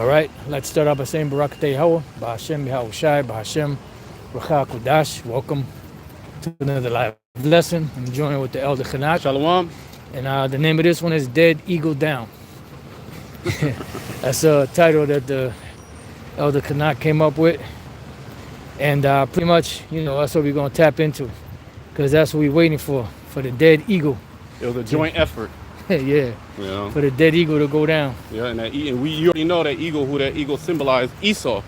All right, let's start out by saying Barakateh Yahweh, Ba'ashem Yahweh Shai, Ba'ashem Racha Kudash. Welcome to another live lesson. I'm joining with the Elder Chanak. Shalom. And the name of this one is Dead Eagle Down. That's a title that the Elder Chanak came up with. And pretty much, that's what we're going to tap into. Because that's what we're waiting for the dead eagle. It was a joint effort. Yeah. For the dead eagle to go down. Yeah, and you already know that eagle, who that eagle symbolized, Esau.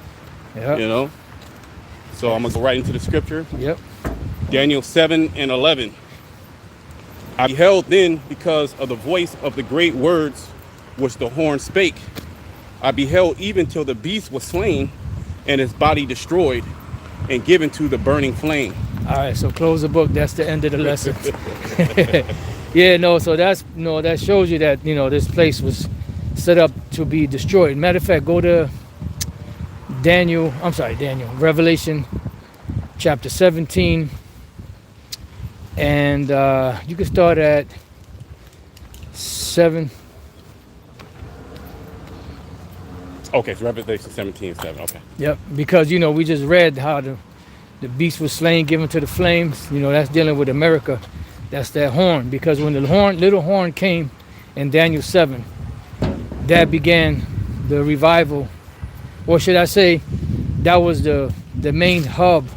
Yeah. So I'm going to go right into the scripture. Yep. Daniel 7:11. I beheld then because of the voice of the great words which the horn spake. I beheld even till the beast was slain and his body destroyed and given to the burning flame. All right, so close the book. That's the end of the lesson. So that shows you that, this place was set up to be destroyed. Matter of fact, go to Revelation chapter 17. And you can start at 7. Okay, so Revelation 17:7. Okay. Yep, because, we just read how the beast was slain, given to the flames. That's dealing with America. That's that horn. Because when the little horn came in Daniel 7, that began the revival. Or should I say, that was the main hub,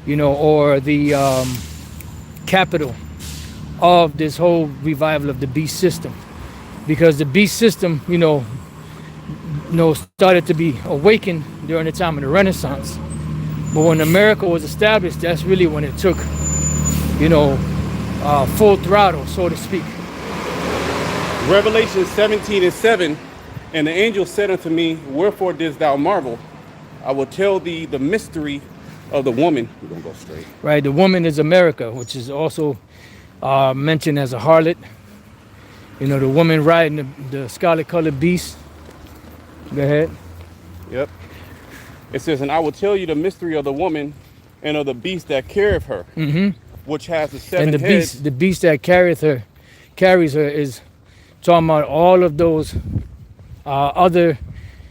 or the capital of this whole revival of the beast system. Because the beast system, started to be awakened during the time of the Renaissance. But when America was established, that's really when it took, full throttle, so to speak. Revelation 17:7. And the angel said unto me, wherefore didst thou marvel? I will tell thee the mystery of the woman. We're going to go straight. Right, the woman is America, which is also mentioned as a harlot. The woman riding the scarlet-colored beast. Go ahead. Yep. It says, and I will tell you the mystery of the woman and of the beast that carrieth her, which has the seven heads. And the beast that carries her is talking about all of those other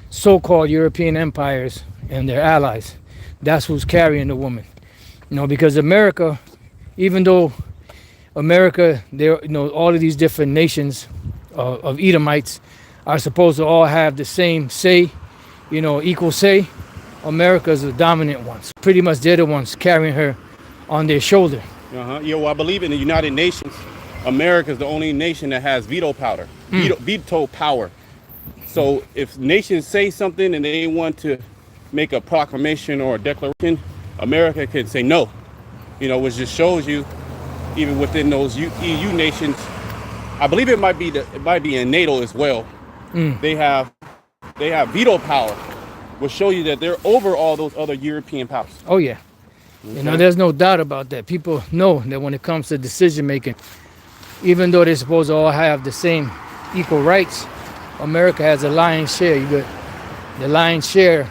so-called European empires and their allies. That's who's carrying the woman. Because America, even though America, all of these different nations of Edomites are supposed to all have the same say, equal say. America's the dominant ones. Pretty much they're the ones carrying her on their shoulder. I believe in the United Nations, America is the only nation that has veto power. Veto power. So if nations say something and they want to make a proclamation or a declaration, America can say no. Which just shows you, even within those EU nations, I believe it might be in NATO as well. They have veto power, which show you that they're over all those other European powers. Oh yeah. Okay. There's no doubt about that. People know that when it comes to decision making, even though they're supposed to all have the same equal rights, America has a lion's share. You got the lion's share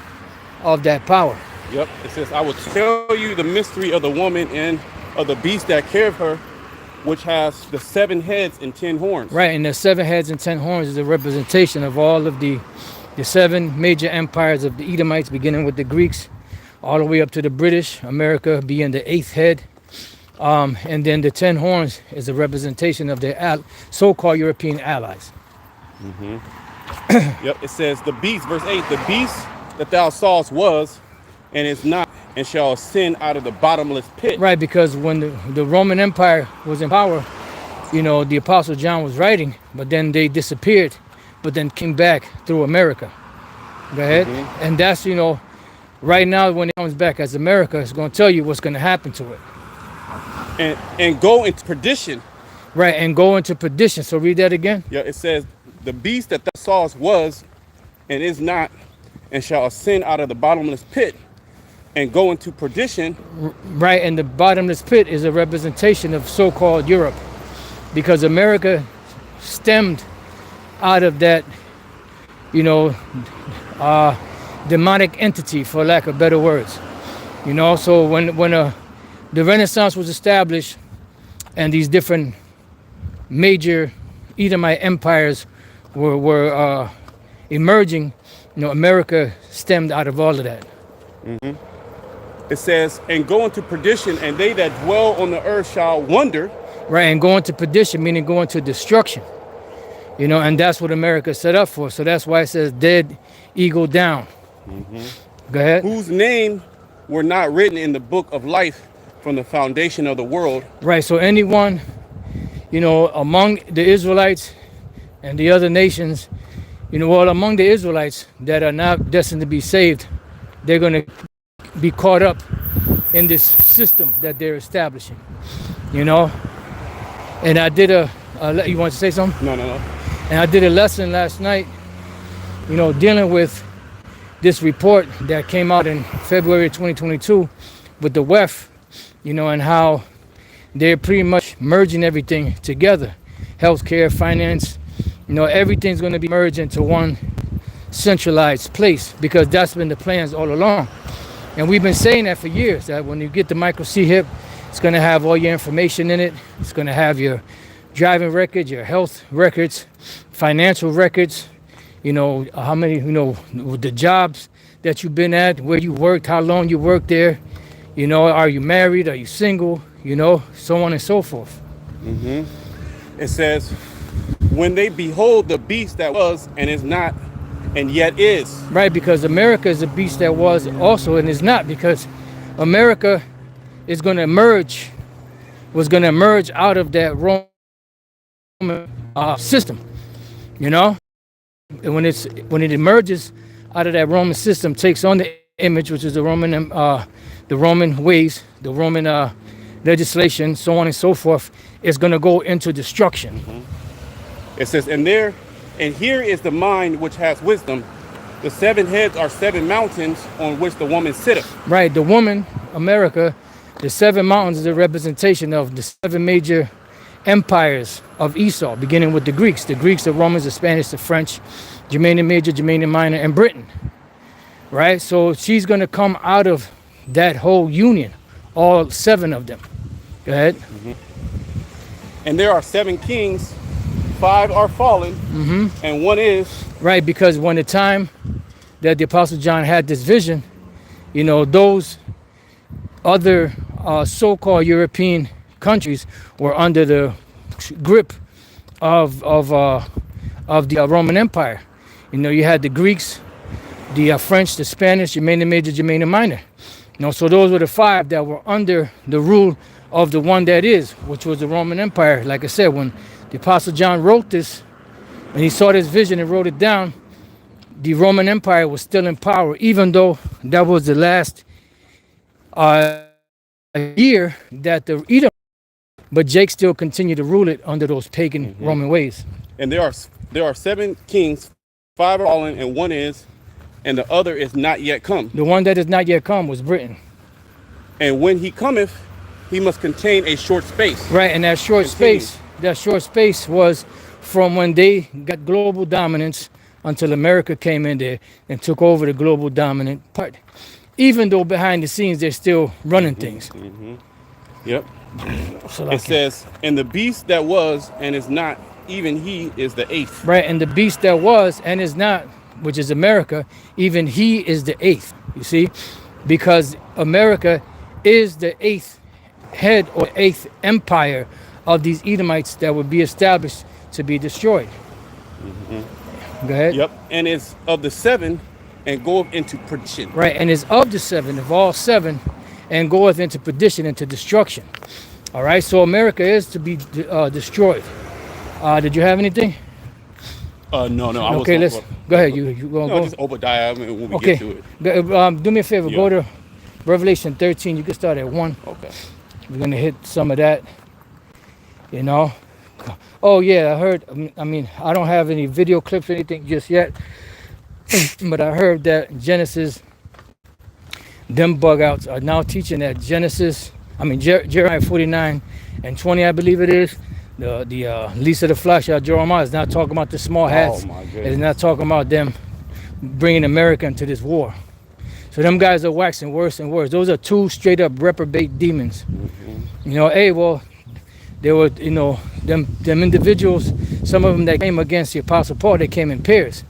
of that power. Yep. It says, I will tell you the mystery of the woman and of the beast that carried her, which has the 7 heads and 10 horns. Right, and the 7 heads and 10 horns is a representation of all of the 7 major empires of the Edomites, beginning with the Greeks, all the way up to the British, America being the 8th head. And then the 10 horns is a representation of their so-called European allies. Yep, it says, the beast, verse 8, the beast that thou sawest was, and is not, and shall ascend out of the bottomless pit. Right, because when the Roman Empire was in power, the Apostle John was writing, but then they disappeared, but then came back through America. Go ahead. And that's, right now when it comes back as America, it's going to tell you what's going to happen to it. And go into perdition. Right, and go into perdition. So read that again. Yeah, it says, the beast that thou sawest was, and is not, and shall ascend out of the bottomless pit, and go into perdition. Right, and the bottomless pit is a representation of so-called Europe, because America stemmed out of that, demonic entity, for lack of better words. So when the Renaissance was established, and these different major Edomite empires were emerging, America stemmed out of all of that. It says, and go into perdition, and they that dwell on the earth shall wonder. Right, and going to perdition, meaning going to destruction. And that's what America set up for. So that's why it says dead eagle down. Go ahead. Whose name were not written in the book of life from the foundation of the world. Right, so anyone, among the Israelites and the other nations, among the Israelites that are not destined to be saved, they're going to be caught up in this system that they're establishing, And I did you want to say something? No. And I did a lesson last night, dealing with this report that came out in February 2022 with the WEF, and how they're pretty much merging everything together. Healthcare, finance, everything's going to be merged into one centralized place, because that's been the plans all along. And we've been saying that for years, that when you get the micro C-HIP, it's going to have all your information in it. It's going to have your driving record, your health records, financial records, how many, the jobs that you've been at, where you worked, how long you worked there, are you married, are you single, so on and so forth. It says, when they behold the beast that was and is not and yet is. Right, because America is a beast that was also and is not, because America is going to emerge, was going to emerge out of that Roman system, And when it emerges out of that Roman system, takes on the image, which is the Roman ways, the Roman legislation, so on and so forth, is going to go into destruction. It says, and here is the mind which has wisdom. The 7 heads are 7 mountains on which the woman sitteth. Right, the woman, America, the 7 mountains is a representation of the 7 major empires of Esau, beginning with the Greeks, the Romans, the Spanish, the French, Germanian Major, Germanian Minor, and Britain. Right, so she's going to come out of that whole union, all 7 of them. Go ahead. And there are 7 kings, 5 are fallen, and 1 is. Right, because when the time that the Apostle John had this vision, those other so-called European countries were under the grip of the Roman Empire. You had the Greeks, the French, the Spanish, Germanian Major, Germanian Minor. So those were the 5 that were under the rule of the one that is, which was the Roman Empire. Like I said, when the Apostle John wrote this, and he saw this vision and wrote it down, the Roman Empire was still in power, even though that was the last year that the Edom, but Jake still continued to rule it under those pagan Roman ways. And there are 7 kings, 5 are fallen, and 1 is, and the other is not yet come. The one that is not yet come was Britain. And when he cometh, he must contain a short space. Right, and that short space was from when they got global dominance until America came in there and took over the global dominant part. Even though behind the scenes they're still running things. Yep. So it says, and the beast that was and is not, even he is the 8th. Right, and the beast that was and is not, which is America, even he is the 8th. You see, because America is the 8th head or 8th empire of these Edomites that would be established to be destroyed. Go ahead. Yep, and it's of the 7 and goeth into perdition. Right, and is of the 7, of all 7, and goeth into perdition, into destruction. All right, so America is to be destroyed. Did you have anything? No. Okay, let's go ahead. You go. Just Obadiah when we get to it. Do me a favor. Go to Revelation 13. You can start at 1. Okay. We're gonna hit some of that. Oh yeah, I heard. I don't have any video clips or anything just yet, but I heard that Genesis, them bug outs are now teaching that Jeremiah 49 and 20, I believe it is. The least of the flesh out Jeremiah is not talking about the small hats. Oh my goodness. It's not talking about them bringing America into this war. So them guys are waxing worse and worse. Those are 2 straight up reprobate demons. They were, them individuals, some of them that came against the Apostle Paul, they came in pairs.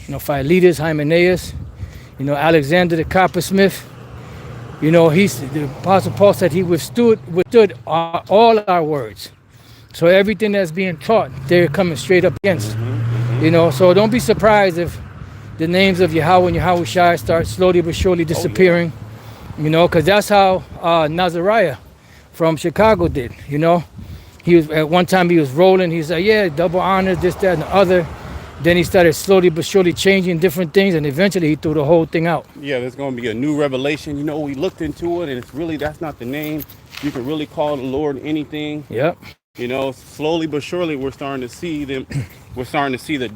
Philetus, Hymenaeus, Alexander the coppersmith. The Apostle Paul said he withstood all our words. So everything that's being taught, they're coming straight up against. So don't be surprised if the names of Yahweh and Yahweh Shai start slowly but surely disappearing. Because that's how Nazariah from Chicago did. He was at one time he was rolling. He said, "Yeah, double honor, this, that, and the other." Then he started slowly but surely changing different things, and eventually he threw the whole thing out. Yeah, there's going to be a new revelation. We looked into it, and that's not the name. You can really call the Lord anything. Yep. Slowly but surely we're starting to see them. We're starting to see the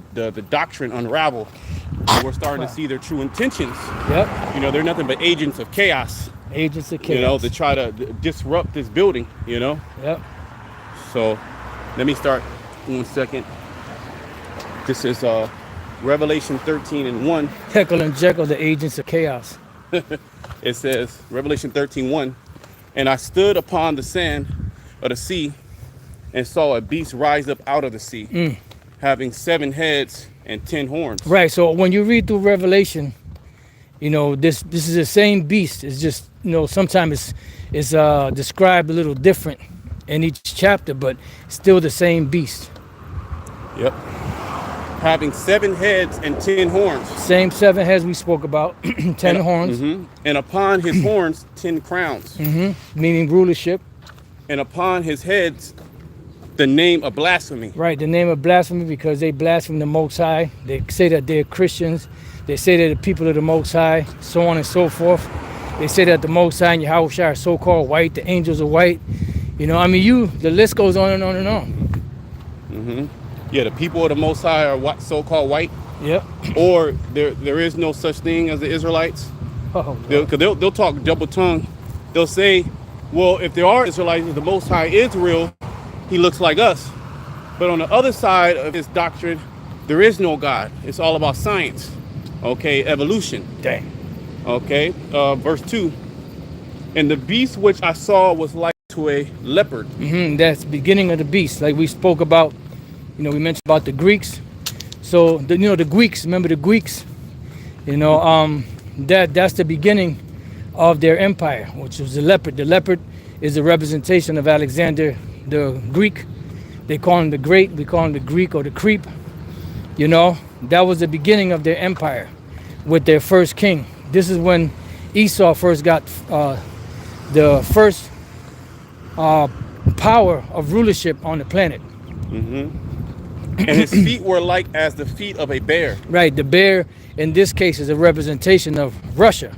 doctrine unravel. We're starting to see their true intentions. Yep. They're nothing but agents of chaos. Agents of chaos. To try to disrupt this building. Yep. So, let me start 1 second. This is Revelation 13:1. Heckle and Jekyll, the agents of chaos. It says, Revelation 13:1, and I stood upon the sand of the sea and saw a beast rise up out of the sea, having 7 heads and 10 horns. Right, so when you read through Revelation, this is the same beast. It's just, sometimes it's described a little different in each chapter, but still the same beast. Yep. Having 7 heads and 10 horns. Same 7 heads we spoke about, 10 horns. And upon his horns, 10 crowns. Meaning rulership. And upon his heads, the name of blasphemy. Right, the name of blasphemy, because they blaspheme the Most High. They say that they're Christians. They say they're the people of the Most High, so on and so forth. They say that the Most High and Yahweh Shai are so-called white, the angels are white. The list goes on and on and on. Yeah, the people of the Most High are so-called white. Yep. Or there is no such thing as the Israelites. Because they'll talk double tongue. They'll say, well, if there are Israelites, if the Most High is real, he looks like us. But on the other side of his doctrine, there is no God. It's all about science. Okay, evolution. Dang. Okay, verse 2. And the beast which I saw was like to a leopard. That's the beginning of the beast. Like we spoke about, we mentioned about the Greeks. So, the Greeks, remember the Greeks? That's the beginning of their empire, which was the leopard. The leopard is a representation of Alexander the Greek. They call him the Great. We call him the Greek or the Creep. That was the beginning of their empire with their first king. This is when Esau first got the first power of rulership on the planet. And his feet were like as the feet of a bear. Right, the bear in this case is a representation of Russia.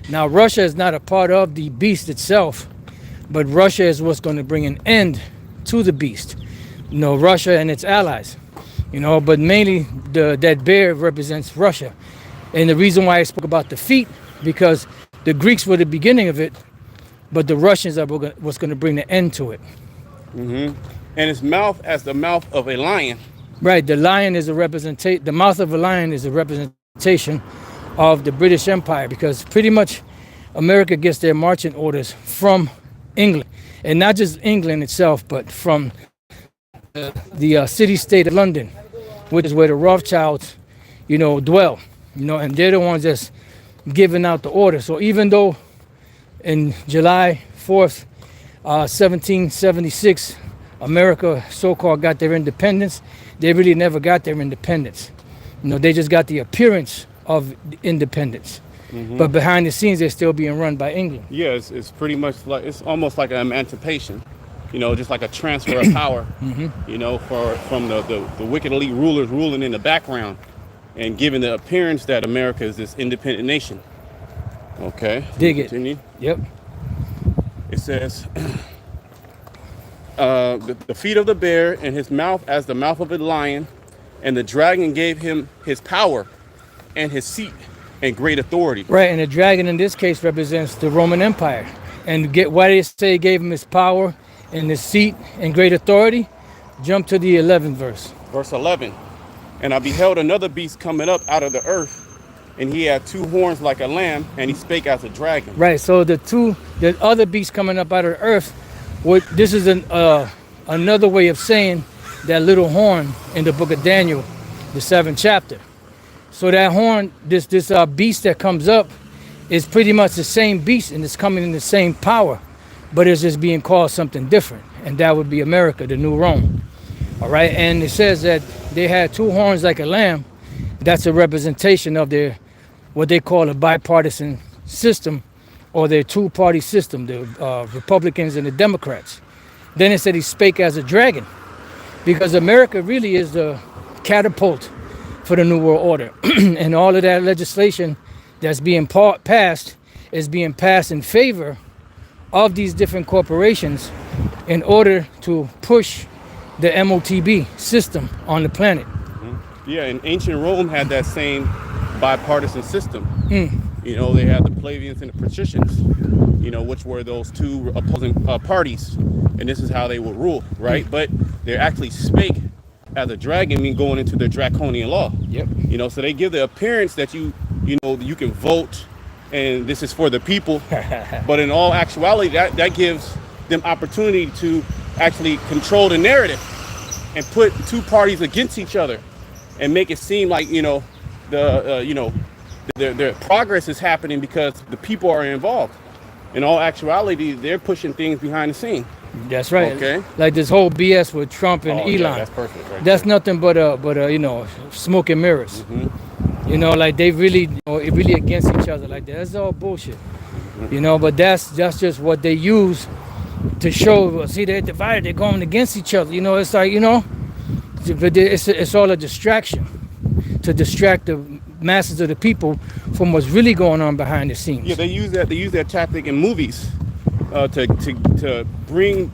Now, Russia is not a part of the beast itself, but Russia is what's going to bring an end to the beast. Russia and its allies. But mainly that bear represents Russia. And the reason why I spoke about the feet, because the Greeks were the beginning of it, but the Russians are what's going to bring the end to it. And his mouth as the mouth of a lion. Right, the lion is the mouth of a lion is a representation of the British Empire, because pretty much America gets their marching orders from England, and not just England itself, but from the city-state of London, which is where the Rothschilds, dwell, and they're the ones that's giving out the order. So even though in July 4th, 1776, America so-called got their independence, they really never got their independence. They just got the appearance of independence. But behind the scenes, they're still being run by England. Yeah, it's pretty much like, it's almost like an emancipation, just like a transfer of power, from the wicked elite rulers ruling in the background and giving the appearance that America is this independent nation. Okay. Dig it. Continue. Yep. It says, the feet of the bear and his mouth as the mouth of a lion, and the dragon gave him his power and his seat and great authority. Right, and the dragon in this case represents the Roman Empire. And why they say he gave him his power and his seat and great authority? Jump to the 11th verse. Verse 11. And I beheld another beast coming up out of the earth, and he had 2 horns like a lamb, and he spake as a dragon. Right, so the other beast coming up out of the earth, this is another way of saying that little horn in the book of Daniel, the 7th chapter. So that horn, this beast that comes up, is pretty much the same beast, and it's coming in the same power, but it's just being called something different, and that would be America, the new Rome. All right, and it says that they had two horns like a lamb. That's a representation of their what they call a bipartisan system, or their two-party system, the Republicans and the Democrats. Then it said he spake as a dragon, because America really is the catapult for the New World Order, and all of that legislation that's being passed is being passed in favor of these different corporations in order to push the MOTB system on the planet. Yeah, and ancient Rome had that same bipartisan system. You know, they had the plebeians and the patricians, you know, which were those two opposing parties, and this is how they would rule, right? But they actually spake as a dragon, mean going into their draconian law. Yep. You know, so they give the appearance that you know, you can vote and this is for the people. But in all actuality, that gives them opportunity to actually control the narrative and put two parties against each other and make it seem like, you know, their progress is happening because the people are involved. In all actuality, they're pushing things behind the scene. That's right. Okay. Like this whole BS with Trump and Elon. Yeah, that's perfect. Right that's there. nothing but you know, smoke and mirrors. You know, like they really, really against each other. Like that's all bullshit. You know, but that's just what they use to show. See, they're divided. They're going against each other. You know, it's like, you know, but it's all a distraction to distract the masses of the people from what's really going on behind the scenes. Yeah, they use that tactic in movies to bring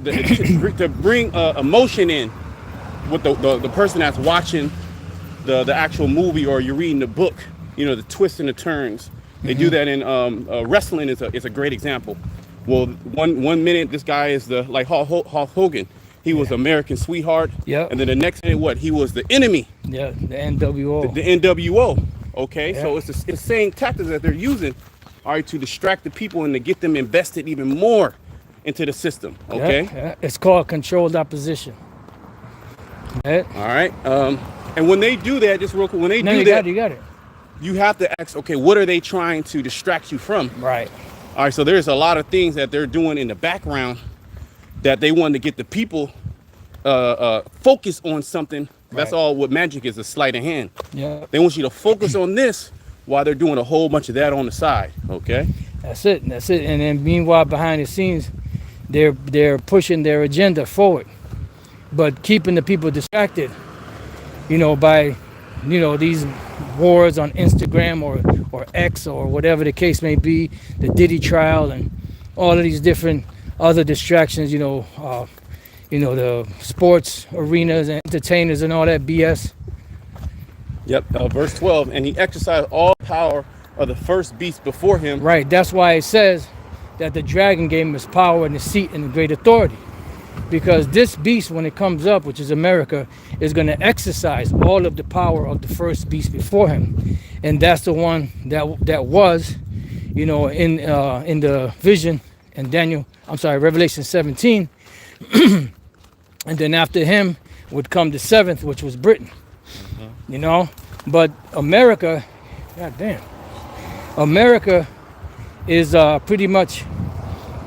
emotion in with the person that's watching the actual movie, or you're reading the book. You know, the twists and the turns. They do that in wrestling. Is a great example. Well, one minute this guy is like Hulk Hogan. He was American sweetheart. Yeah. And then the next minute, what? He was the enemy. Yeah, the NWO. The NWO. Okay. Yeah. So it's the same tactics that they're using, all right, to distract the people and to get them invested even more into the system. Okay. Yeah. It's called controlled opposition. Yeah. All right. And when they do that, just real quick, when they do you that, got it. you have to ask, okay, what are they trying to distract you from? Right. All right. So there's a lot of things that they're doing in the background that they want to get the people focus on something. That's Right. all what magic is, a sleight of hand. Yeah. They want you to focus on this while they're doing a whole bunch of that on the side. Okay. That's it. And then meanwhile, behind the scenes, they're pushing their agenda forward, but keeping the people distracted. You know, by, you know, these wars on Instagram or X or whatever the case may be, the Diddy trial and all of these different other distractions. You know, the sports arenas and entertainers and all that BS. Yep. Verse 12, and he exercised all power of the first beast before him. Right. That's why it says that the dragon gave him his power and the seat and the great authority. Because this beast, when it comes up, which is America, is going to exercise all of the power of the first beast before him, and that's the one that was, you know, in the vision in Revelation 17, and then after him would come the seventh, which was Britain. You know, but America, goddamn, America is pretty much,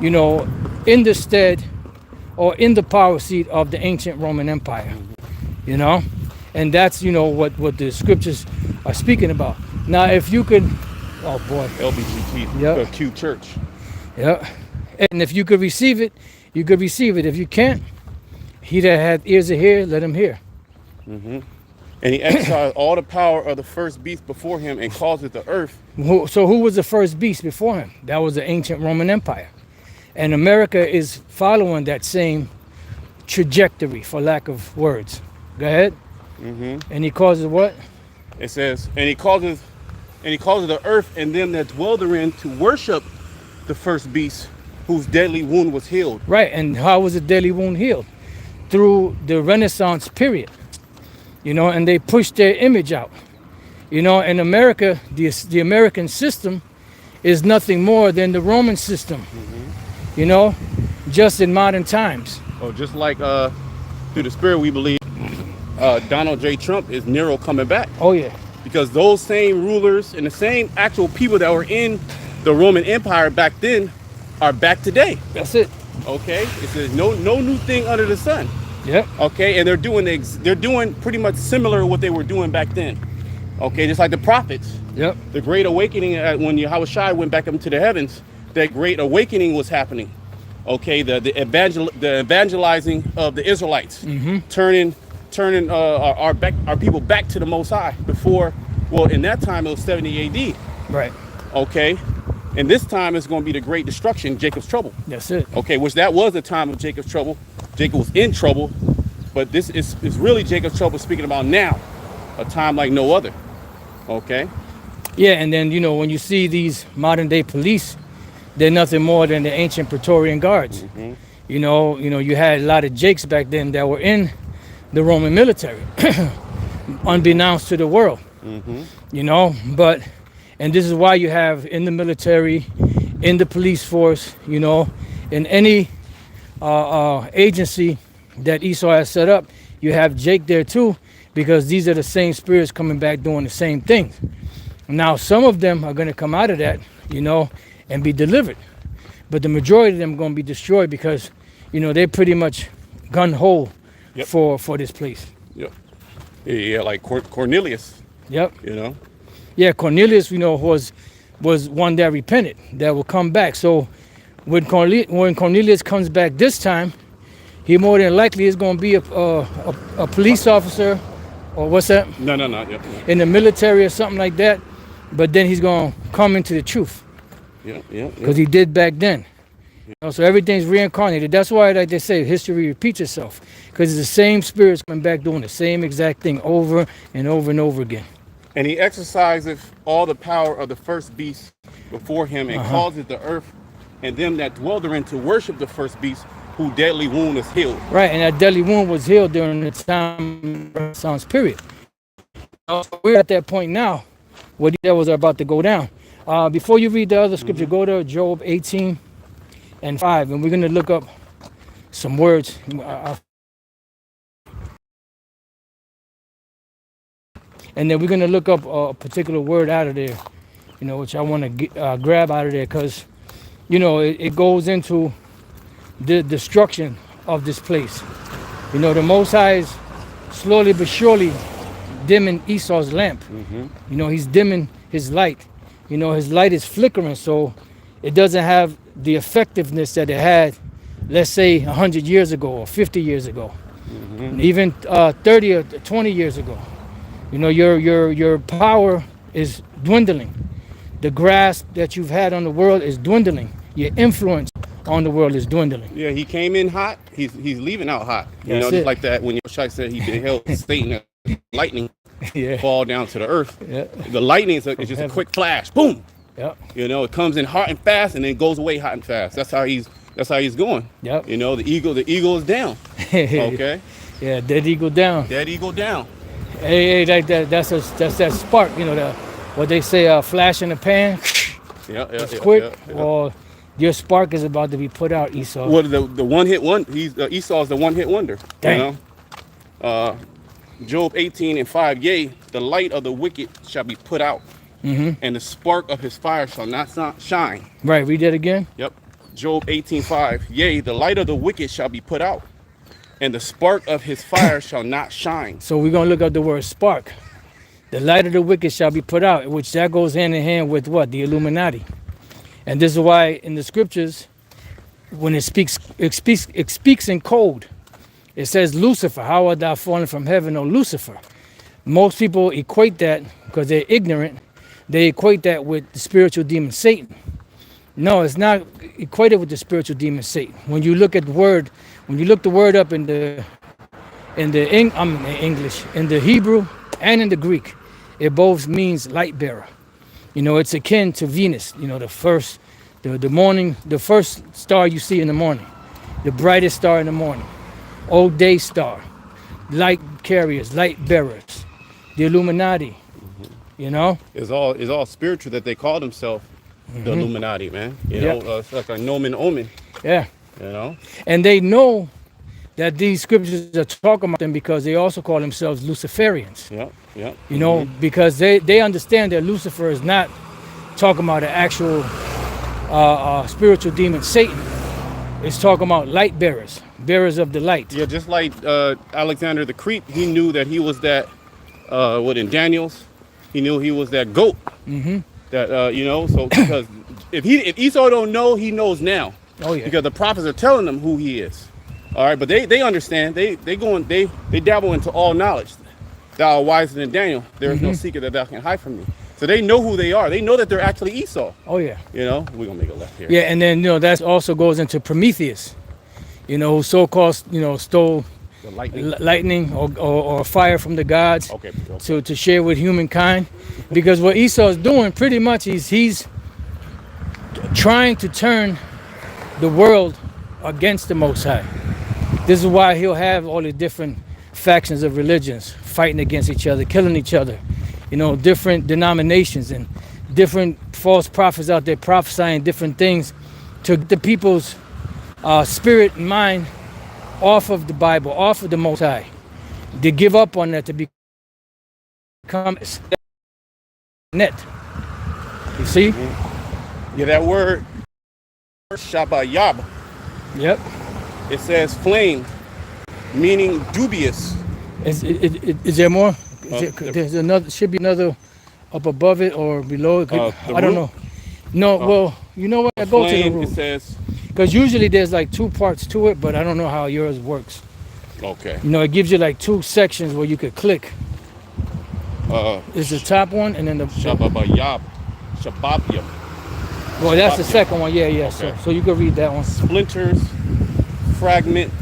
you know, in the stead or in the power seat of the ancient Roman Empire, you know, and that's, you know, what the scriptures are speaking about. Now, if you could, oh boy, LBGT, Yep. Q Church. yeah, and if you could receive it, you could receive it. If you can't, he that had ears to hear, let him hear. And he exercised all the power of the first beast before him and caused it the earth. So who was the first beast before him? That was the ancient Roman Empire. And America is following that same trajectory, for lack of words. Go ahead. And he causes what? It says, and he causes the earth and them that dwell therein to worship the first beast, whose deadly wound was healed. Right. And how was the deadly wound healed? Through the Renaissance period. You know, and they pushed their image out. You know, in America, the American system is nothing more than the Roman system. You know, just in modern times. Oh, just like through the spirit we believe Donald J. Trump is Nero coming back. Oh yeah. because those same rulers and the same actual people that were in the Roman Empire back then are back today. That's it. Okay, it says no new thing under the sun. Yep. Okay, and they're doing pretty much similar to what they were doing back then. Okay, just like the prophets. Yep. The Great Awakening, when Yahushua went back up into the heavens, that Great Awakening was happening. Okay, the evangelizing of the Israelites, turning our people back to the Most High. Before, well, in that time it was 70 A.D. Right. Okay, and this time it's going to be the Great Destruction, Jacob's trouble. That's it. Okay, which that was the time of Jacob's trouble. Jacob was in trouble, but this is really Jacob's trouble speaking about now, a time like no other. Okay. Yeah, and then when you see these modern day police, they're nothing more than the ancient Praetorian guards. You had a lot of Jakes back then that were in the Roman military, unbeknownst to the world. But and this is why you have in the military, in the police force, in any agency that Esau has set up, you have Jake there too, because these are the same spirits coming back doing the same things. Now, some of them are going to come out of that, and be delivered. But the majority of them are going to be destroyed because, they're pretty much gun-ho for this place. Yep. Yeah, like Cornelius. Yep. Yeah, Cornelius, was one that repented, that will come back. So when Cornelius comes back this time, he more than likely is going to be a police officer, or what's that? No. Yep. In the military or something like that. But then he's going to come into the truth. Yeah. Because he did back then. So everything's reincarnated. That's why, like they say, history repeats itself. Because it's the same spirits coming back doing the same exact thing over and over and over again. And he exerciseth all the power of the first beast before him, and causeth the earth and them that dwell therein to worship the first beast, whose deadly wound is healed. Right, and that deadly wound was healed during the time Renaissance period. We're at that point now where the devils are about to go down. Before you read the other scripture, go to Job 18 and 5, and we're going to look up some words. And then we're going to look up a particular word out of there, which I want to grab out of there, because, it goes into the destruction of this place. The Most High is slowly but surely dimming Esau's lamp. He's dimming his light. His light is flickering, so it doesn't have the effectiveness that it had, let's say, 100 years ago or 50 years ago, even 30 or 20 years ago. Your power is dwindling. The grasp that you've had on the world is dwindling. Your influence on the world is dwindling. Yeah, he came in hot. He's leaving out hot. Just like that when Yahushua said he beheld Satan lightning fall down to the earth. Yeah. The lightning is just a quick flash. Boom. Yep. It comes in hot and fast and then goes away hot and fast. That's how he's going. Yep. The eagle is down. Okay. Yeah, dead eagle down. Dead eagle down. Hey, that's that spark, what they say, flash in the pan. It's quick. Or your spark is about to be put out, Esau. Well, the one-hit one, Esau is the one-hit wonder. Dang. Job 18 and 5, yea, the light of the wicked shall be put out, and the spark of his fire shall not shine. Right, read that again. Yep. Job 18:5, yea, the light of the wicked shall be put out, and the spark of his fire shall not shine. So we're going to look up the word spark. The light of the wicked shall be put out, which that goes hand in hand with what? The Illuminati. And this is why in the scriptures, when it speaks in code. It says Lucifer, how art thou fallen from heaven, O Lucifer? Most people equate that, because they're ignorant, they equate that with the spiritual demon Satan. No, it's not equated with the spiritual demon Satan. When you look at the word, up in the English, in the Hebrew and in the Greek, it both means light bearer. It's akin to Venus, the morning, the first star you see in the morning, the brightest star in the morning. Old day star, light carriers, light bearers, the Illuminati. It's all spiritual that they call themselves the Illuminati, man. It's like a nomen omen. Yeah. And they know that these scriptures are talking about them because they also call themselves Luciferians. Yep. Yep. You know, because they understand that Lucifer is not talking about an actual spiritual demon, Satan. It's talking about light bearers, bearers of the light. Yeah, just like Alexander the Crete, he knew that he was that. What in Daniel's, he knew he was that goat. Mm-hmm. That you know, so because if Esau don't know, he knows now. Oh yeah. Because the prophets are telling them who he is. All right, but they understand. They dabble into all knowledge. Thou art wiser than Daniel. There is no secret that thou can hide from me. So they know who they are. They know that they're actually Esau. Oh yeah. You know, we're gonna make a left here. Yeah, and then that also goes into Prometheus. You know, who so-called stole The lightning. lightning or fire from the gods. Okay. to share with humankind, because what Esau is doing pretty much is he's trying to turn the world against the Most High. This is why he'll have all the different factions of religions fighting against each other, killing each other. You know, different denominations and different false prophets out there prophesying different things to get the people's spirit and mind off of the Bible, off of the Most High. They give up on that to become net. You see? Yeah, that word Shabayab. Yep. It says flame, meaning dubious. Is there more? There's another. Should be another up above it or below it. I don't know. No. Well, you know what? I go to the Flame, root. it says. Because usually there's like two parts to it, but I don't know how yours works. Okay. You know, it gives you like two sections where you could click. It's the top one and then the. Shababayab. Shababyab. Well, that's the second one. Yeah. Okay. So you can read that one. Splinters, fragment,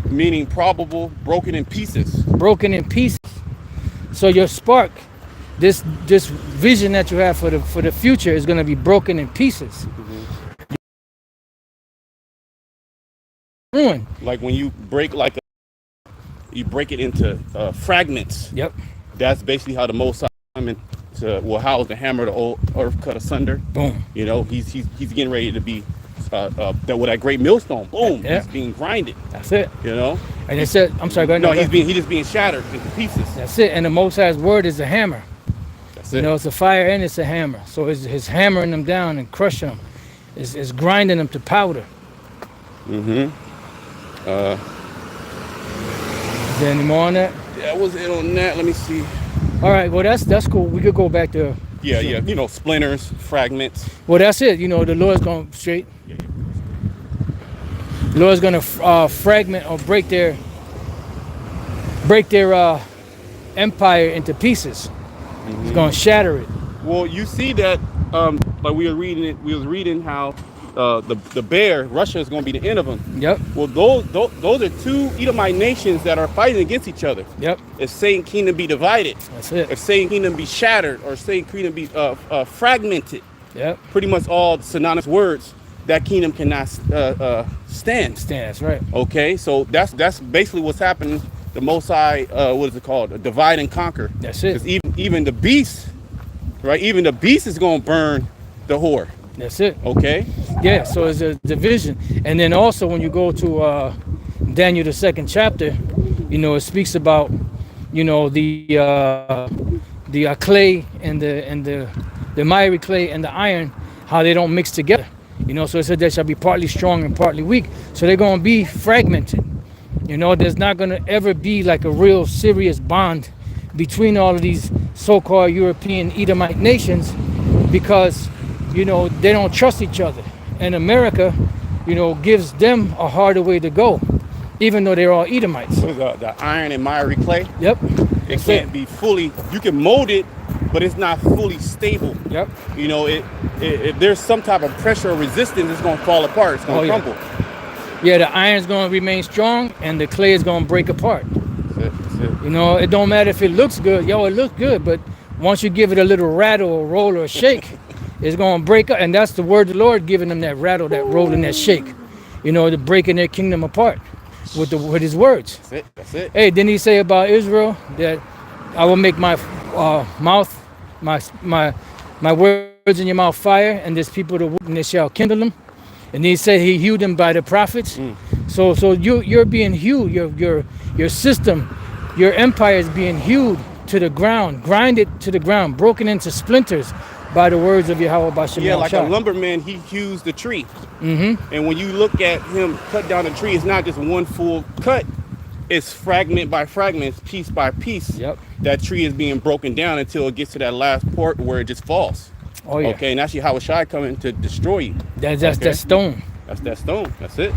meaning probable, broken in pieces. Broken in pieces. So your spark, this vision that you have for the future is going to be broken in pieces. Ruined. Like when you break you break it into fragments. Yep. That's basically how the Most High how the hammer the old earth cut asunder. Boom. You know, he's getting ready to be that great millstone. Boom. Yeah. He's being grinded. That's it. You know. And it said, I'm sorry, go ahead. No, he's just being shattered into pieces. That's it. And the Most High's word is a hammer. That's You it. know, it's a fire and it's a hammer. So it's hammering them down and crushing them. It's grinding them to powder. Mm-hmm. Is there any more on that? That was it on that. Let me see. All right. Well, that's cool. We could go back to. Yeah. You know, splinters, fragments. Well, that's it. You know, the Lord's going straight. The Lord's going to fragment or break their empire into pieces. He's going to shatter it. Well, you see that, like we was reading how the bear, Russia is going to be the end of them. Yep. Well, those are two Edomite nations that are fighting against each other. Yep. If Satan kingdom be divided, That's it. if Satan kingdom be shattered, or Satan kingdom be fragmented, Yep. pretty much all synonymous words, that kingdom cannot stand. That's right. Okay, so that's basically what's happening. The Most High, what is it called? Divide and conquer. That's it. Because even the beast, right? Even the beast is going to burn the whore. That's it. Okay. Yeah, so it's a division. And then also when you go to Daniel the 2nd chapter, you know, it speaks about, you know, the clay and the miry clay and the iron, how they don't mix together. You know, so it said they shall be partly strong and partly weak. So they're going to be fragmented. You know, there's not going to ever be like a real serious bond between all of these so-called European Edomite nations, because, you know, they don't trust each other. And America, you know, gives them a harder way to go, even though they're all Edomites. So the iron and miry clay, Yep. it can't be fully, you can mold it, but it's not fully stable. Yep. You know, if there's some type of pressure or resistance, it's going to fall apart. It's going to crumble. Yeah, the iron's going to remain strong and the clay is going to break apart. That's it. You know, it don't matter if it looks good. Yo, it looks good, but once you give it a little rattle or roll or a shake, it's going to break up. And that's the word of the Lord giving them, that rattle, that roll, and that shake. You know, to breaking their kingdom apart with his words. That's it. That's it. Hey, didn't he say about Israel that I will make my mouth, my words in your mouth fire, and this people to wood, and they shall kindle them? And he said he hewed them by the prophets. So you're being hewed. Your system, your empire is being hewed to the ground, grinded to the ground, broken into splinters by the words of Yahweh Bashem. Yeah, like a lumberman, he hews the tree. And when you look at him cut down the tree, it's not just one full cut. It's fragment by fragment, piece by piece. Yep. That tree is being broken down until it gets to that last part where it just falls. Oh yeah. Okay, and that's Yahweh Shai coming to destroy you. That's Okay. that stone. That's that stone. That's it.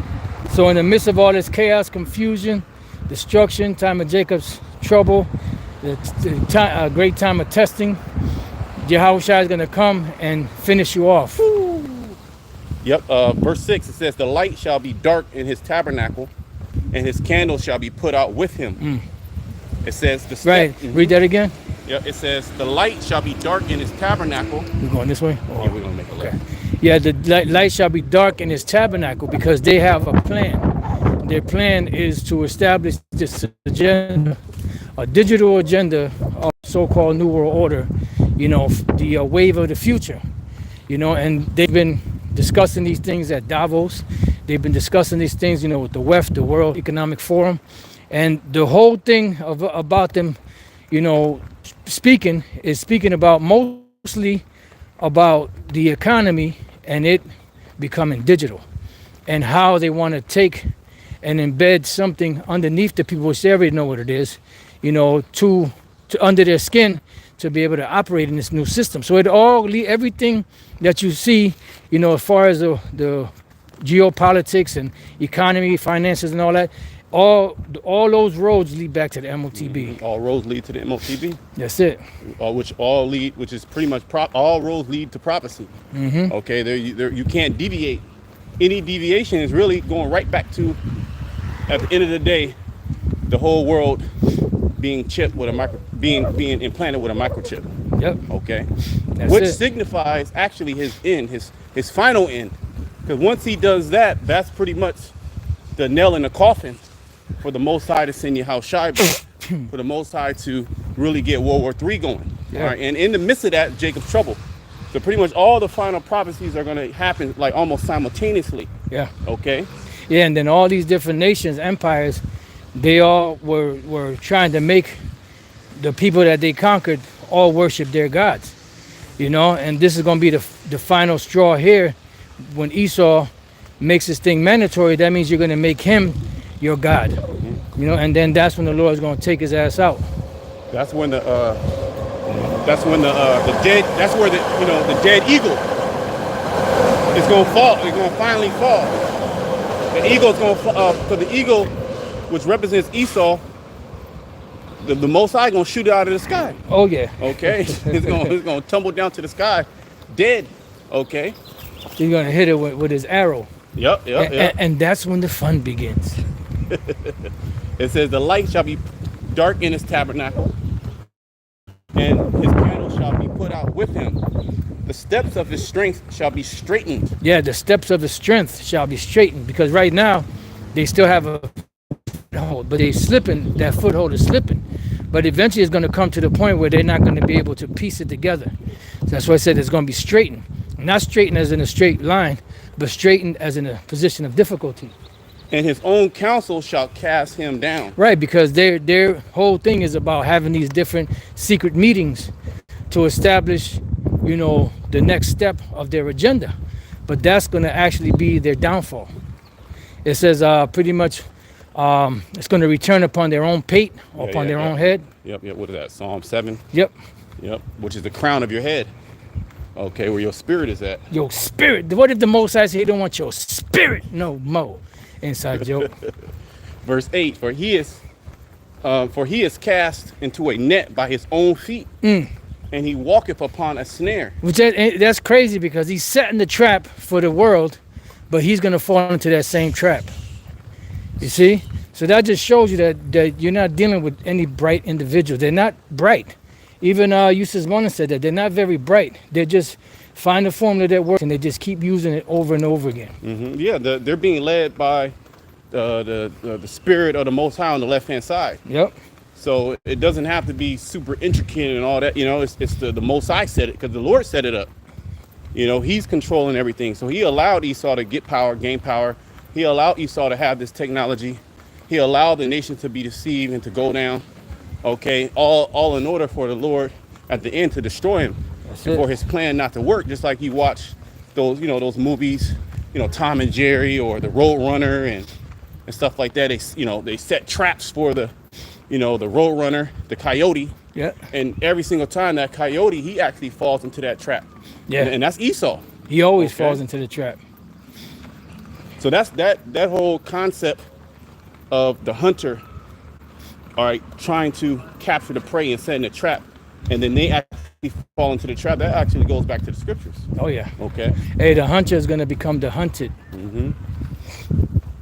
So in the midst of all this chaos, confusion, destruction, time of Jacob's trouble, the great time of testing, Yahweh Shai is going to come and finish you off. Yep. Verse 6, it says, the light shall be dark in his tabernacle, and his candle shall be put out with him. It says, the Right. Read that again. Yep. It says, the light shall be dark in his tabernacle. We're going this way? Yeah, we're going to make a left. Yeah, the light shall be dark in his tabernacle because they have a plan. Their plan is to establish this agenda, a digital agenda of so-called New World Order, the wave of the future, and they've been discussing these things at Davos. They've been discussing these things, with the WEF, the World Economic Forum. And the whole thing about them, speaking about mostly about the economy and it becoming digital and how they want to take and embed something underneath the people, which they already know what it is, to under their skin to be able to operate in this new system. So everything that you see, as far as the geopolitics and economy, finances and all that, all those roads lead back to the MOTB. All roads lead to the MOTB. That's it. Which is pretty much all roads lead to prophecy. Okay, there you can't deviate. Any deviation is really going right back to, at the end of the day, the whole world being chipped with being implanted with a microchip. Yep. Okay, That's it. signifies actually his end, his final end. Because once he does that, that's pretty much the nail in the coffin for the Most High to send Yahweh Shai, for the Most High to really get World War III going. Yeah. All right, and in the midst of that, Jacob's trouble. So pretty much all the final prophecies are going to happen like almost simultaneously. Yeah. Okay. Yeah, and then all these different nations, empires, they all were trying to make the people that they conquered all worship their gods, and this is going to be the final straw here. When Esau makes this thing mandatory, that means you're going to make him your god, and then that's when the Lord is going to take his ass out. That's when the dead. That's where the dead eagle is going to fall. It's going to finally fall. The eagle is going to fall. So the eagle, which represents Esau, the Most High going to shoot it out of the sky. Oh yeah. Okay, it's going to tumble down to the sky, dead. Okay. He's going to hit it with his arrow. Yep. And that's when the fun begins. It says the light shall be dark in his tabernacle, and his candle shall be put out with him. The steps of his strength shall be straightened. Yeah, the steps of his strength shall be straightened, because right now they still have a foothold, but they're slipping. That foothold is slipping. But eventually it's going to come to the point where they're not going to be able to piece it together. So that's why I said it's going to be straightened. Not straightened as in a straight line, but straightened as in a position of difficulty. And his own counsel shall cast him down. Right, because their whole thing is about having these different secret meetings to establish, the next step of their agenda. But that's going to actually be their downfall. It says pretty much it's going to return upon their own pate, upon their own head. Yep. What is that? Psalm 7? Yep. Which is the crown of your head. Okay, where your spirit is at. Your spirit. What if the Most High say he don't want your spirit no more? Inside joke. Verse 8, for he is cast into a net by his own feet, and he walketh upon a snare. Which that's crazy, because he's setting the trap for the world, but he's going to fall into that same trap. You see? So that just shows you that you're not dealing with any bright individuals. They're not bright. Even Yusuf Monin said that they're not very bright. They just find a formula that works and they just keep using it over and over again. Yeah, they're being led by the spirit of the Most High on the left-hand side. Yep. So it doesn't have to be super intricate and all that. It's the Most High said it, because the Lord set it up. You know, he's controlling everything. So he allowed Esau to get power, gain power. He allowed Esau to have this technology. He allowed the nation to be deceived and to go down. Okay, all in order for the Lord at the end to destroy him, and for his plan not to work. Just like you watch those, those movies, Tom and Jerry or the Road Runner and stuff like that. They set traps for the Road Runner, the coyote. Yeah. And every single time that coyote, he actually falls into that trap. Yeah. And that's Esau. He always falls into the trap. So that's that whole concept of the hunter, all right, trying to capture the prey and setting a trap, and then they actually fall into the trap. That actually goes back to the scriptures. Oh yeah. Okay. Hey, the hunter is going to become the hunted.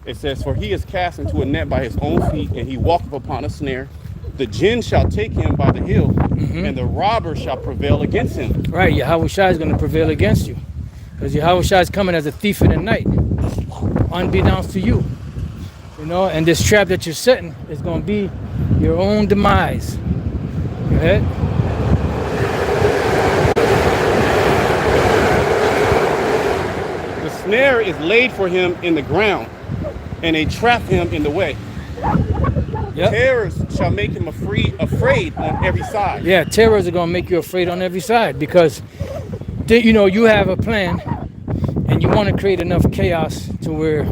It says, for he is cast into a net by his own feet, and he walketh upon a snare. The jinn shall take him by the heel, and the robber shall prevail against him. Right, Yahweh Shai is going to prevail against you. Because Yahweh Shai is coming as a thief in the night, unbeknownst to you. And this trap that you're setting is going to be your own demise. Go ahead. The snare is laid for him in the ground, and they trap him in the way. Yep. Terrors shall make him afraid on every side. Yeah, terrors are going to make you afraid on every side because, you have a plan and you want to create enough chaos to where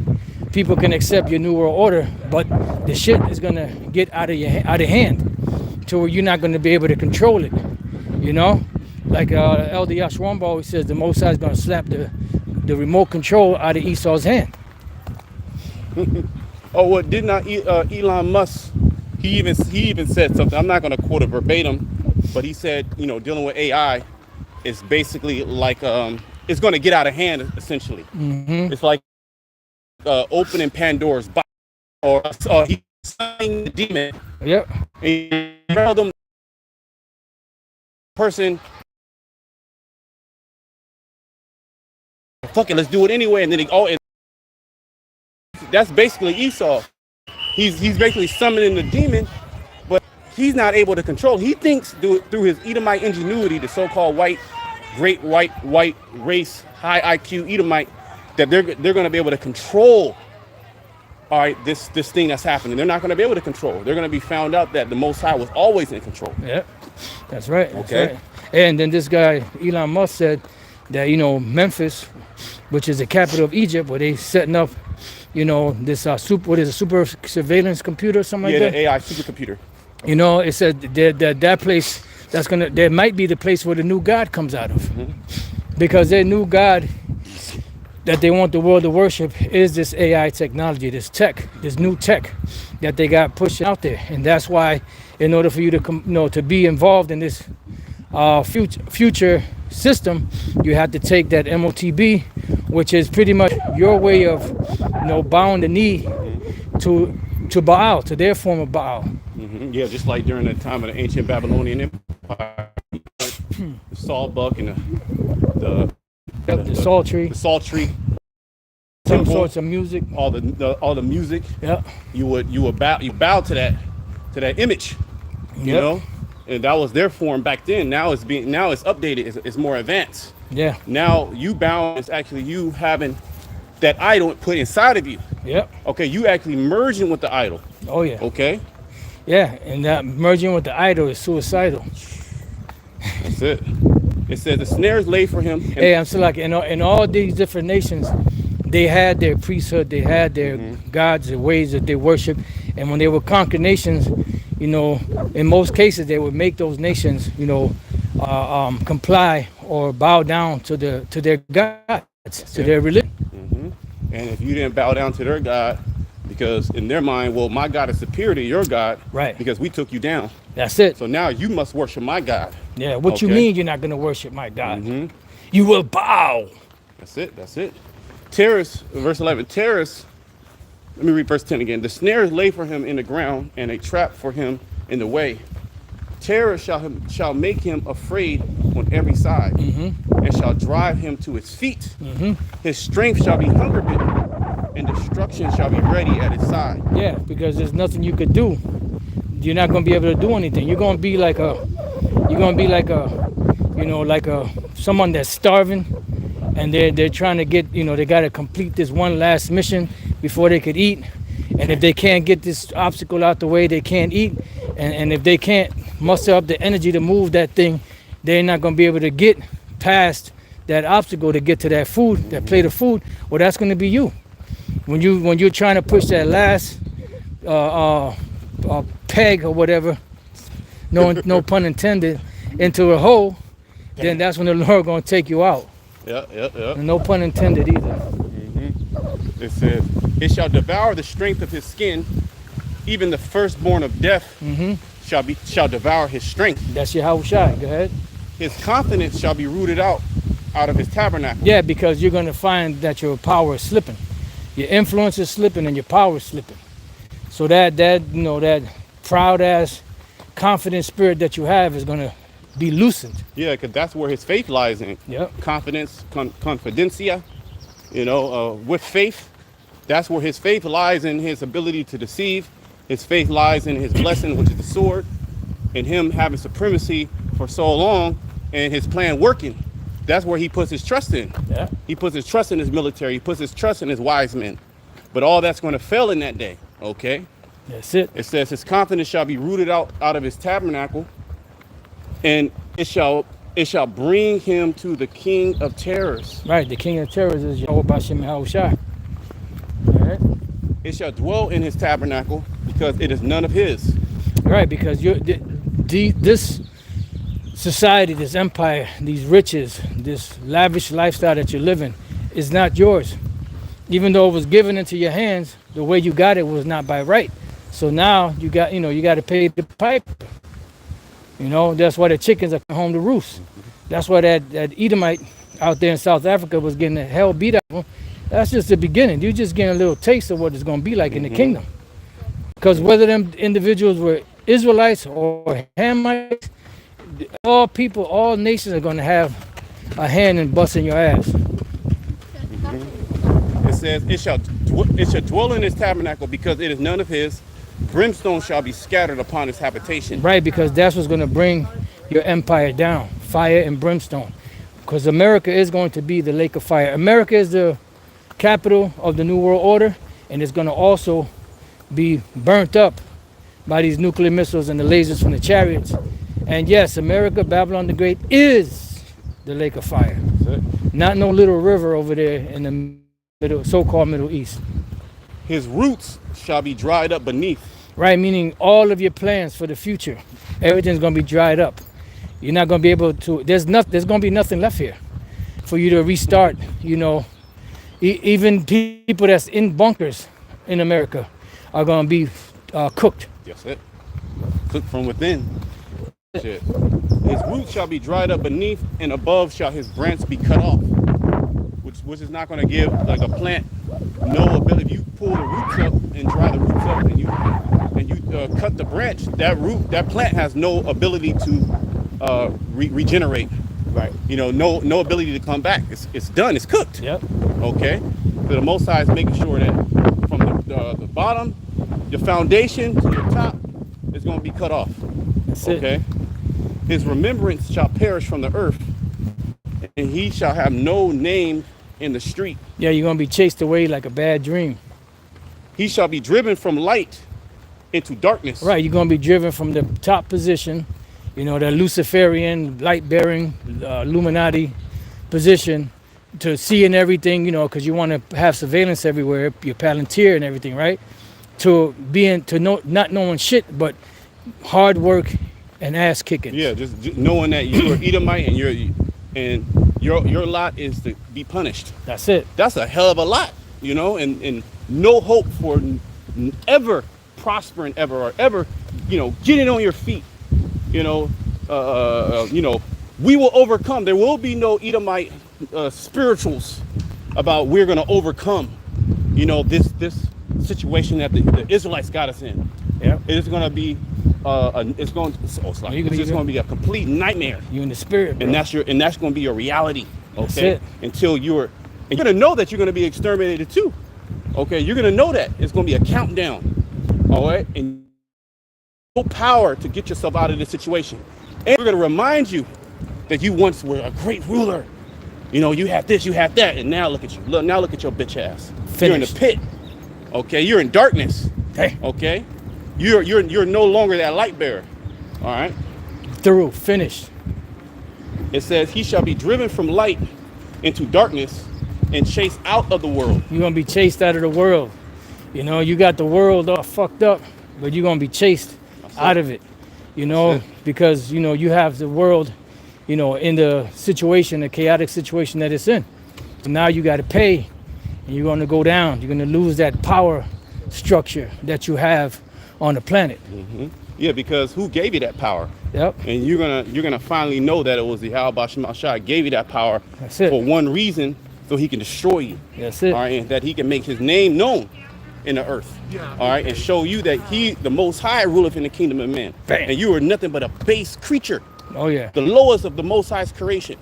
people can accept your new world order, but the shit is going to get out of hand to where you're not going to be able to control it. Like Elder Yashwamba always says, the Most High is going to slap the remote control out of Esau's hand. Oh, what did not Elon Musk? He even said something. I'm not going to quote it verbatim, but he said, dealing with AI is basically like it's going to get out of hand. Essentially, it's like opening Pandora's box, or he's summoning the demon. Yep. And you tell them person, fuck it, let's do it anyway, and then that's basically Esau. He's basically summoning the demon, but he's not able to control. He thinks through his Edomite ingenuity, the so-called great white race, high IQ Edomite, that they're going to be able to control. All right, this thing that's happening. They're not going to be able to control. They're going to be found out that the Most High was always in control. Yeah, that's right. Okay. Right. And then this guy Elon Musk said that Memphis, which is the capital of Egypt, where they setting up this super surveillance computer or something like that? Yeah, the AI supercomputer. It said that place, that might be the place where the new God comes out of. Because their new God that they want the world to worship is this AI technology, this new tech that they got pushed out there. And that's why, in order for you to be involved in this future system, you have to take that MOTB, which is pretty much your way of bowing the knee to Baal, to their form of Baal. Yeah, just like during the time of the ancient Babylonian Empire, the sawbuck and the psaltery, some temple, sorts of music, all the music. Yeah, you bow to that image, and that was their form back then. Now it's updated. It's more advanced. Yeah. Now you bow is actually you having that idol put inside of you. Yep. Okay, you actually merging with the idol. Oh yeah. Okay. Yeah, and that merging with the idol is suicidal. That's it. It says the snare is laid for him. Hey, I'm still like in all these different nations, they had their priesthood, they had their gods, the ways that they worship, and when they would conquer nations, in most cases they would make those nations, comply or bow down to their gods, to their religion. And if you didn't bow down to their God, because in their mind, well, my God is superior to your God, right? Because we took you down. That's it. So now you must worship my God. Yeah. What you mean you're not going to worship my God? You will bow. That's it. Terrors, verse 11. Terrors. Let me read verse 10 again. The snare is laid for him in the ground, and a trap for him in the way. Terror shall make him afraid on every side, and shall drive him to his feet. His strength shall be hunger bitten, and destruction shall be ready at his side. Yeah, because there's nothing you could do. You're not going to be able to do anything. You're going to be like someone that's starving, and they're trying to get, they got to complete this one last mission before they could eat. And if they can't get this obstacle out the way, they can't eat. And if they can't muster up the energy to move that thing, they're not going to be able to get past that obstacle to get to that food, that plate of food. Well, that's going to be you. When you're trying to push that last peg or whatever, no pun intended, into a hole, then that's when the Lord going to take you out. Yeah. And no pun intended either. It says, it shall devour the strength of his skin, even the firstborn of death shall devour his strength. That's your Yahushua. Go ahead. His confidence shall be rooted out of his tabernacle. Yeah, because you're going to find that your power is slipping. Your influence is slipping and your power is slipping. So that proud ass, confident spirit that you have is going to be loosened. Yeah, because that's where his faith lies in. Yep. Confidence, confidencia, with faith. That's where his faith lies, in his ability to deceive. His faith lies in his blessing, which is the sword, and him having supremacy for so long, and his plan working. That's where he puts his trust in. Yeah. He puts his trust in his military. He puts his trust in his wise men. But all that's going to fail in that day. Okay. That's it. It says his confidence shall be rooted out of his tabernacle, and it shall bring him to the king of terrors. Right. The king of terrors is Yahweh Bashem Yahushua. All right. It shall dwell in his tabernacle, because it is none of his. Right, because this society, this empire, these riches, this lavish lifestyle that you're living is not yours. Even though it was given into your hands, the way you got it was not by right. So now you got to pay the piper. That's why the chickens are home to roost. That's why that Edomite out there in South Africa was getting the hell beat out of him. That's just the beginning. You're just getting a little taste of what it's going to be like in the kingdom. Because whether them individuals were Israelites or Hamites, all people, all nations are going to have a hand in busting your ass. It says, it shall dwell in his tabernacle, because it is none of his. Brimstone shall be scattered upon his habitation. Right, because that's what's going to bring your empire down. Fire and brimstone. Because America is going to be the lake of fire. America is the capital of the New World Order, and it's going to also be burnt up by these nuclear missiles and the lasers from the chariots. And yes, America, Babylon the Great, is the lake of fire. Not no little river over there in the so-called Middle East. His roots shall be dried up beneath. Right, meaning all of your plans for the future, everything's going to be dried up. You're not going to be able to, there's going to be nothing left here for you to restart. Even people that's in bunkers in America are going to be cooked. Yes, it. Cooked from within. Shit. His roots shall be dried up beneath, and above shall his branch be cut off. Which is not going to give, like, a plant no ability. If you pull the roots up and dry the roots up, and you cut the branch, that plant has no ability to regenerate. Right. No ability to come back. It's done. It's cooked. Yep. Okay. So the Most High is making sure that from the bottom, the foundation to the top is going to be cut off. That's okay. it. His remembrance shall perish from the earth, and he shall have no name in the street. Yeah, you're going to be chased away like a bad dream. He shall be driven from light into darkness. Right, you're going to be driven from the top position, the Luciferian, light-bearing, Illuminati position, to seeing everything, because you want to have surveillance everywhere, your Palantir and everything, right? To not knowing shit, but hard work and ass kicking. Yeah, just knowing that you're Edomite and your lot is to be punished. That's it. That's a hell of a lot, and no hope for ever prospering or ever, getting on your feet. We will overcome. There will be no Edomite spirituals about we're going to overcome, this situation that the Israelites got us in. Yeah, it's going to be it's going to be a complete nightmare. You in the spirit, bro. and that's going to be your reality. Okay, that's it. Until you're going to know that you're going to be exterminated too. Okay, you're going to know that it's going to be a countdown. All right, and no power to get yourself out of this situation. And we're going to remind you that you once were a great ruler. You know, you have this, you have that, and now look at you. Look, now look at your bitch ass. You're in the Finished. pit. Okay, you're in darkness. Hey, Okay, you're no longer that light bearer. All right. through, finished. It says he shall be driven from light into darkness and chased out of the world. You're gonna be chased out of the world. You know, you got the world all fucked up, but you're gonna be chased out of it. You know, That's it. because you know you have the world, you know, in the situation, the chaotic situation that it's in. So now you got to pay, and you're gonna go down. You're gonna lose that power structure that you have on the planet. Yeah, because who gave you that power? Yep, And you're gonna finally know that it was the Yahweh Shema Shai gave you that power That's it. for one reason, so he can destroy you. that's it. All right, and that he can make his name known in the earth. All right, and show you that he, the Most High, ruleth in the kingdom of men, Bam. and you are nothing but a base creature, Oh yeah, the lowest of the Most High's creation.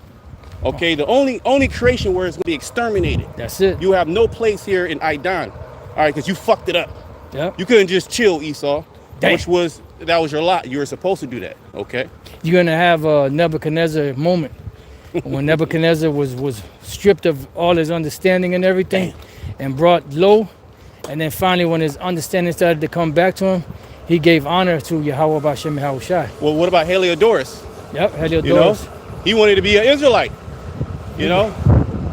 Okay, the only creation where it's gonna be exterminated. that's it. You have no place here in Idan. All right, because you fucked it up. Yep. You couldn't just chill, Esau, Damn. that was your lot. You were supposed to do that. Okay. You're gonna have a Nebuchadnezzar moment when Nebuchadnezzar was stripped of all his understanding and everything, and brought low, and then finally when his understanding started to come back to him, he gave honor to Yahweh Bashem Yahushai. Well, what about Heliodorus? Yep, Heliodorus. You know, he wanted to be an Israelite. You know,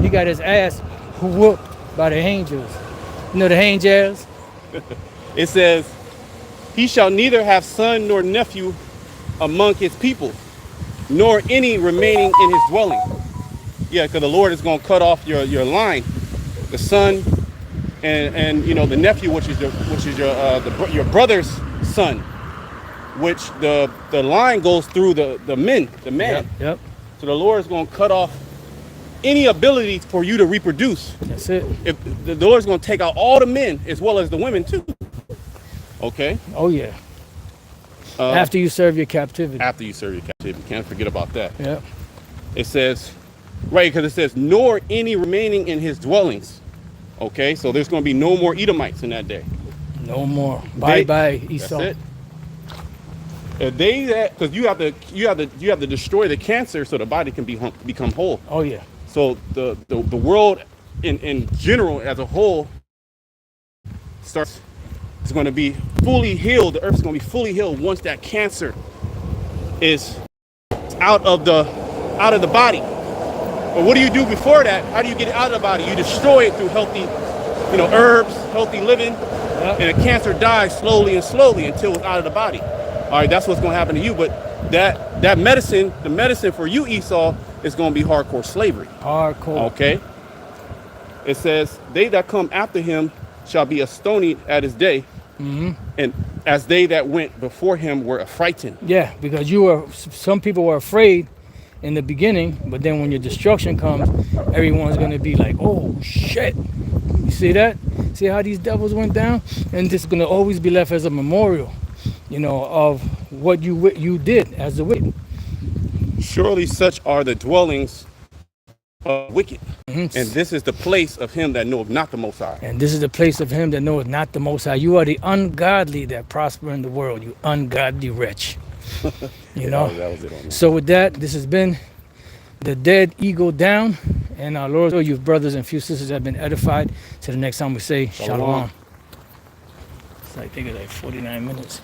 He got his ass whooped by the angels. You know the angels? it says, he shall neither have son nor nephew among his people, nor any remaining in his dwelling. Yeah, because the Lord is going to cut off your line, the son, and you know the nephew, which is your brother's son, which the line goes through the man. Yep. So the Lord is going to cut off any ability for you to reproduce. That's it. If the Lord's going to take out all the men as well as the women too. Okay. Oh yeah. After you serve your captivity. After you serve your captivity, can't forget about that. Yep. It says, right, because it says, nor any remaining in his dwellings. Okay, so there's going to be no more Edomites in that day. No more. Bye bye, That's Esau. it. If they that, because you have to destroy the cancer so the body can become whole. Oh yeah. So the world in general as a whole it's going to be fully healed. The earth's going to be fully healed once that cancer is out of the body. But what do you do before that? How do you get it out of the body? You destroy it through healthy, herbs, healthy living, and the cancer dies slowly and slowly until it's out of the body. All right, that's what's going to happen to you. But that medicine, the medicine for you, Esau, is going to be hardcore slavery. Hardcore. Okay. It says, they that come after him shall be astonied at his day, and as they that went before him were affrighted. Yeah, because some people were afraid in the beginning, but then when your destruction comes, everyone's gonna be like, oh shit. You see that? See how these devils went down? And this is gonna always be left as a memorial, of what you did as a wicked. Surely such are the dwellings of wicked, and this is the place of him that knoweth not the Most High. And this is the place of him that knoweth not the Most High. You are the ungodly that prosper in the world, you ungodly wretch. That was it on that. So with that, this has been the Dead Eagle Down, and our Lord, you brothers and few sisters have been edified. Till the next time we say Shalom. It's like, I think it's like 49 minutes.